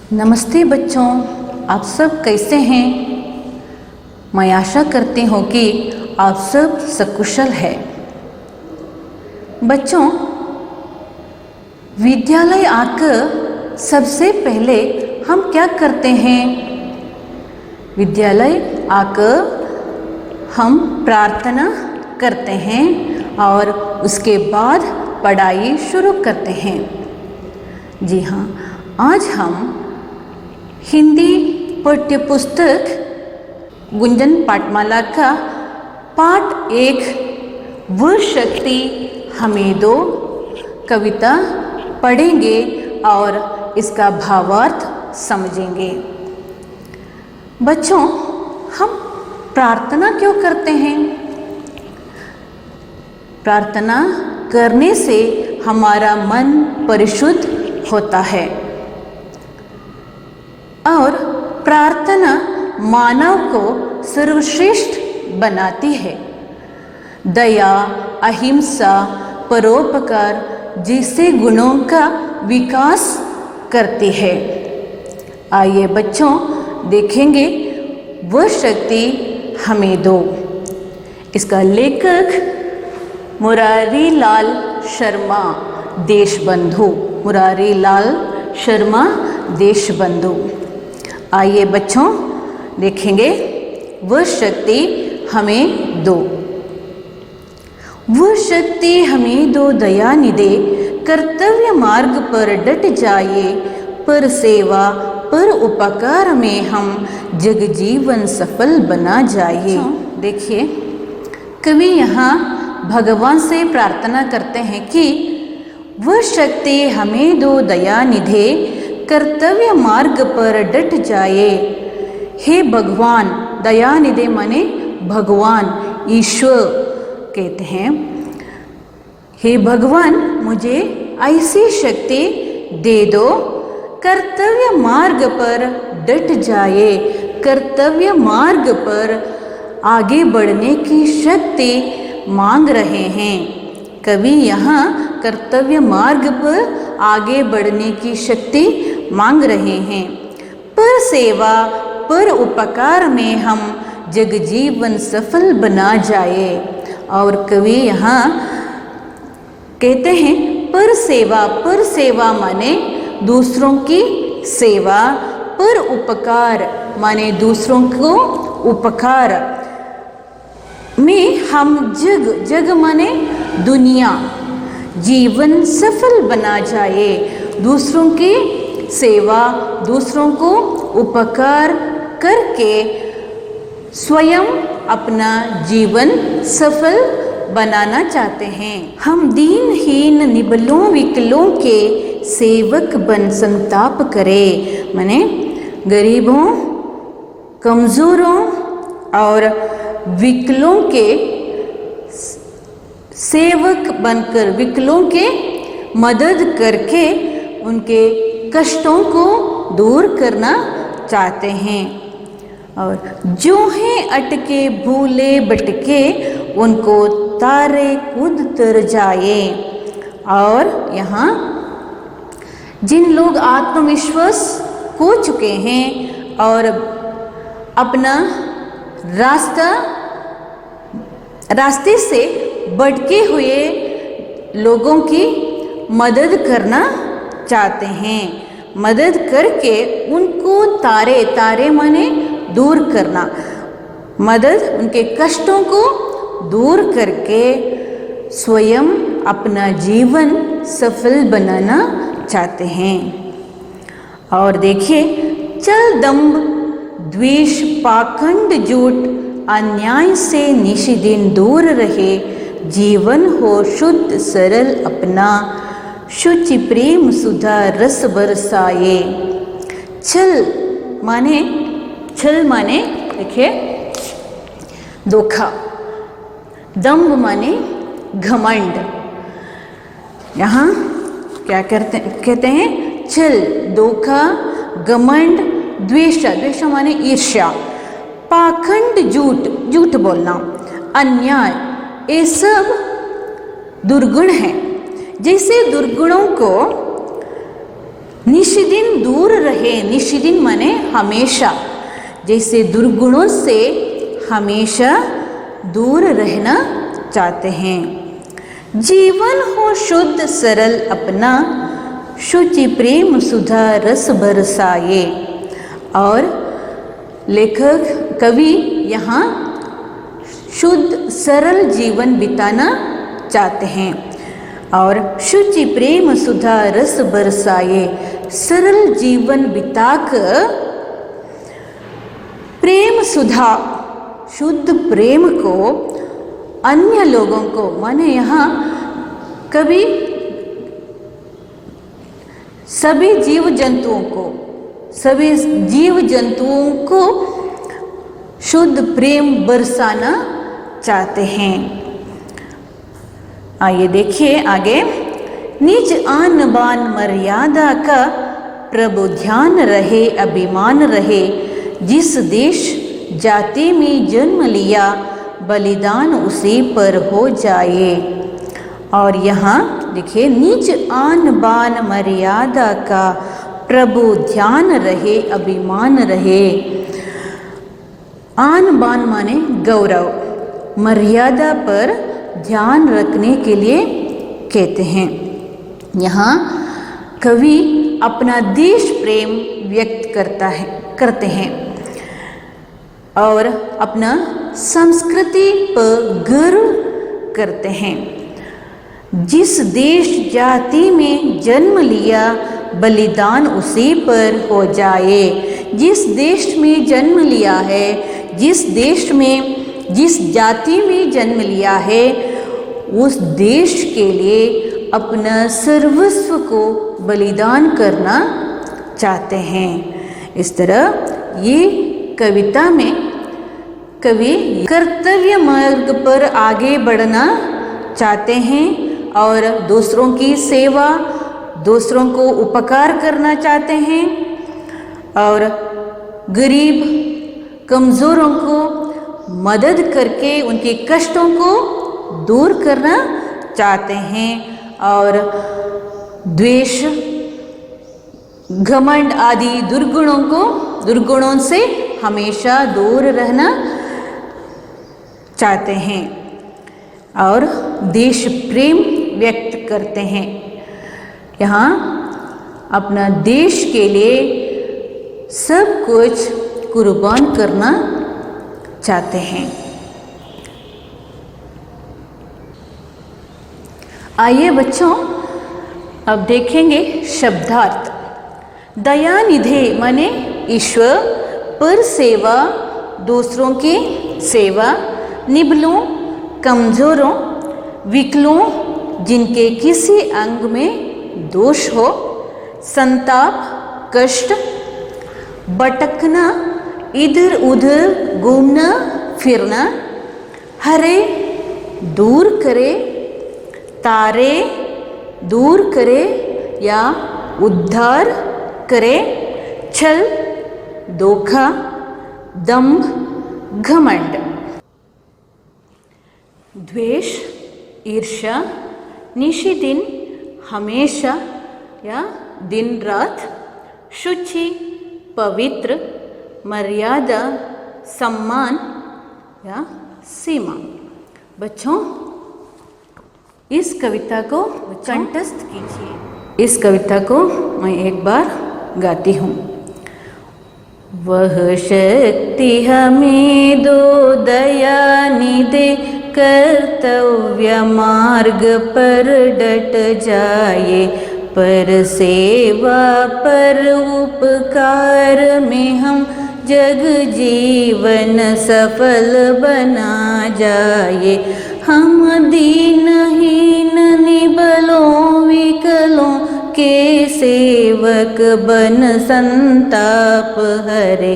नमस्ते बच्चों, आप सब कैसे हैं। मैं आशा करती हूँ कि आप सब सकुशल हैं। बच्चों, विद्यालय आकर सबसे पहले हम क्या करते हैं? विद्यालय आकर हम प्रार्थना करते हैं और उसके बाद पढ़ाई शुरू करते हैं। जी हाँ, आज हम हिंदी पाठ्यपुस्तक गुंजन पाठमाला का पाठ 1 वह शक्ति हमें दो कविता पढ़ेंगे और इसका भावार्थ समझेंगे। बच्चों, हम प्रार्थना क्यों करते हैं? प्रार्थना करने से हमारा मन परिशुद्ध होता है और प्रार्थना मानव को सर्वश्रेष्ठ बनाती है। दया, अहिंसा, परोपकार जैसे गुणों का विकास करती है। आइए बच्चों, देखेंगे वह शक्ति हमें दो। इसका लेखक मुरारी लाल शर्मा देशबंधु। मुरारी लाल शर्मा देशबंधु। आइए बच्चों, देखेंगे वह शक्ति हमें दो। वह शक्ति हमें दो दया निधे, कर्तव्य मार्ग पर डट जाए, पर सेवा पर उपकार में हम जग जीवन सफल बना जाए। देखिए, कवि यहाँ भगवान से प्रार्थना करते हैं कि वह शक्ति हमें दो दया निधे, कर्तव्य मार्ग पर डट जाए। हे भगवान, दया निधे माने भगवान, ईश्वर कहते हैं। हे भगवान, मुझे ऐसी शक्ति दे दो, कर्तव्य मार्ग पर डट जाए। कर्तव्य मार्ग पर आगे बढ़ने की शक्ति मांग रहे हैं। कवि यहाँ कर्तव्य मार्ग पर आगे बढ़ने की शक्ति मांग रहे हैं। पर सेवा पर उपकार में हम जग जीवन सफल बना जाए। और कवि यहाँ कहते हैं पर सेवा माने दूसरों की सेवा, पर उपकार माने दूसरों को उपकार में हम जग माने दुनिया जीवन सफल बना जाए। दूसरों की सेवा, दूसरों को उपकार करके स्वयं अपना जीवन सफल बनाना चाहते हैं। हम दीनहीन निबलों विकलों के सेवक बन संताप करें, माने गरीबों, कमजोरों और विकलों के सेवक बनकर, विकलों के मदद करके उनके कष्टों को दूर करना चाहते हैं। और जो हैं अटके भूले भटके, उनको तारे कूद तर जाए। और यहाँ जिन लोग आत्मविश्वास खो चुके हैं और अपना रास्ते से भटके हुए लोगों की मदद करना चाहते हैं। मदद करके उनको तारे माने दूर करना, मदद उनके कष्टों को दूर करके स्वयं अपना जीवन सफल बनाना चाहते हैं। और देखिए, चल दंभ द्वेष पाखंड झूठ अन्याय से निशिदिन दूर रहे, जीवन हो शुद्ध सरल अपना, शुचि प्रेम सुधा रस बरसाए। छल माने देखिए धोखा, दंभ माने घमंड। यहाँ क्या कहते हैं? छल, धोखा, घमंड, द्वेष माने ईर्ष्या, पाखंड झूठ बोलना, अन्याय, ये सब दुर्गुण हैं। जैसे दुर्गुणों को निश निशिदिन दूर रहे, निशिदिन माने हमेशा, जैसे दुर्गुणों से हमेशा दूर रहना चाहते हैं। जीवन हो शुद्ध सरल अपना, शुचि प्रेम सुधा रस बरसाए। और लेखक कवि यहाँ शुद्ध सरल जीवन बिताना चाहते हैं और शुचि प्रेम सुधा रस बरसाए। सरल जीवन बिताकर प्रेम सुधा, शुद्ध प्रेम को अन्य लोगों को, माने यहाँ कभी सभी जीव जंतुओं को, सभी जीव जंतुओं को शुद्ध प्रेम बरसाना चाहते हैं। आइए देखिए आगे। निज आन बान मर्यादा का प्रभु ध्यान रहे, अभिमान रहे। जिस देश जाति में जन्म लिया, बलिदान उसी पर हो जाए। और यहाँ देखिए, निज आन बान मर्यादा का प्रभु ध्यान रहे, अभिमान रहे। आन बान माने गौरव, मर्यादा पर ध्यान रखने के लिए कहते हैं। यहाँ कवि अपना देश प्रेम व्यक्त करते हैं और अपना संस्कृति पर गर्व करते हैं। जिस देश जाति में जन्म लिया, बलिदान उसी पर हो जाए। जिस देश में जन्म लिया है, जिस देश में, जिस जाति में जन्म लिया है, उस देश के लिए अपना सर्वस्व को बलिदान करना चाहते हैं। इस तरह ये कविता में कवि कर्तव्य मार्ग पर आगे बढ़ना चाहते हैं और दूसरों की सेवा, दूसरों को उपकार करना चाहते हैं और गरीब कमज़ोरों को मदद करके उनके कष्टों को दूर करना चाहते हैं और द्वेष, घमंड आदि दुर्गुणों से हमेशा दूर रहना चाहते हैं और देश प्रेम व्यक्त करते हैं। यहाँ अपना देश के लिए सब कुछ कुर्बान करना चाहते हैं। आइए बच्चों, अब देखेंगे शब्दार्थ। दयानिधे माने ईश्वर, पर सेवा दूसरों की सेवा, निबलों कमजोरों, विकलों जिनके किसी अंग में दोष हो, संताप कष्ट, भटकना इधर उधर घूमना फिरना, हरे दूर करे, तारे दूर करे या उद्धार करे, छल धोखा दंभ घमंड, द्वेष ईर्ष्या, निशिदिन हमेशा या दिन रात, शुचि पवित्र, मर्यादा सम्मान या सीमा। बच्चों, इस कविता को कंठस्थ कीजिए। इस कविता को मैं एक बार गाती हूँ। वह शक्ति हमें दो दया निधे, कर्तव्य मार्ग पर डट जाए, पर सेवा पर उपकार में हम जग जीवन सफल बना जाए। हम दीनहीन निबलों विकलों के सेवक बन संताप हरे,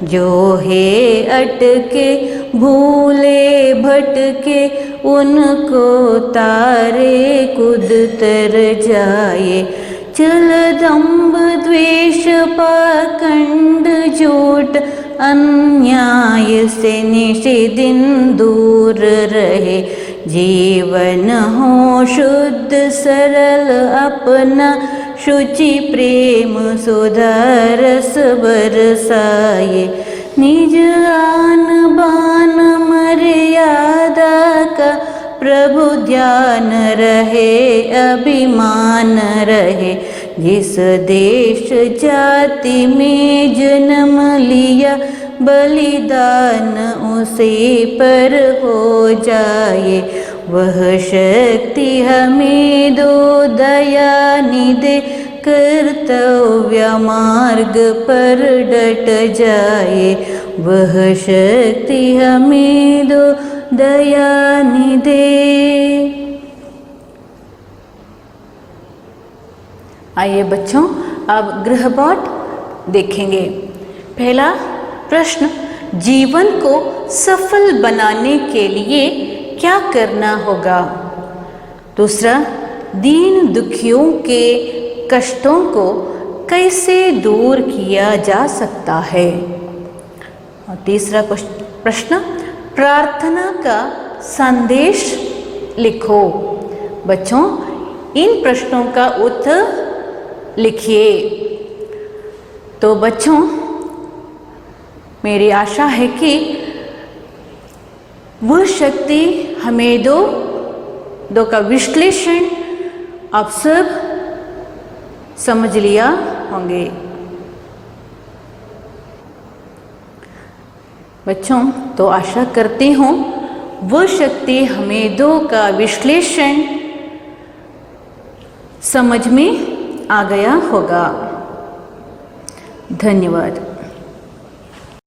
जो है अटके भूले भटके उनको तारे कुद तर जाए। चल दंभ द्वेष पाखंड झूठ अन्याय से निशिदिन दूर रहे, जीवन हो शुद्ध सरल अपना शुचि प्रेम सुधारस बरसाए। निज आन बान मर्यादा का प्रभु ध्यान रहे, अभिमान रहे। जिस देश जाति में जन्म लिया, बलिदान उसे पर हो जाए। वह शक्ति हमें दो दया निधे, कर्तव्य मार्ग पर डट जाए। वह शक्ति हमें दो दया निधे। आइए बच्चों, अब गृहपाठ देखेंगे। पहला प्रश्न, जीवन को सफल बनाने के लिए क्या करना होगा? दूसरा, दीन दुखियों के कष्टों को कैसे दूर किया जा सकता है? और तीसरा प्रश्न, प्रार्थना का संदेश लिखो। बच्चों, इन प्रश्नों का उत्तर लिखिए। तो बच्चों, मेरी आशा है कि वह शक्ति हमें दो का विश्लेषण आप सब समझ लिया होंगे। बच्चों, तो आशा करती हूँ वह शक्ति हमें दो का विश्लेषण समझ में आ गया होगा। धन्यवाद।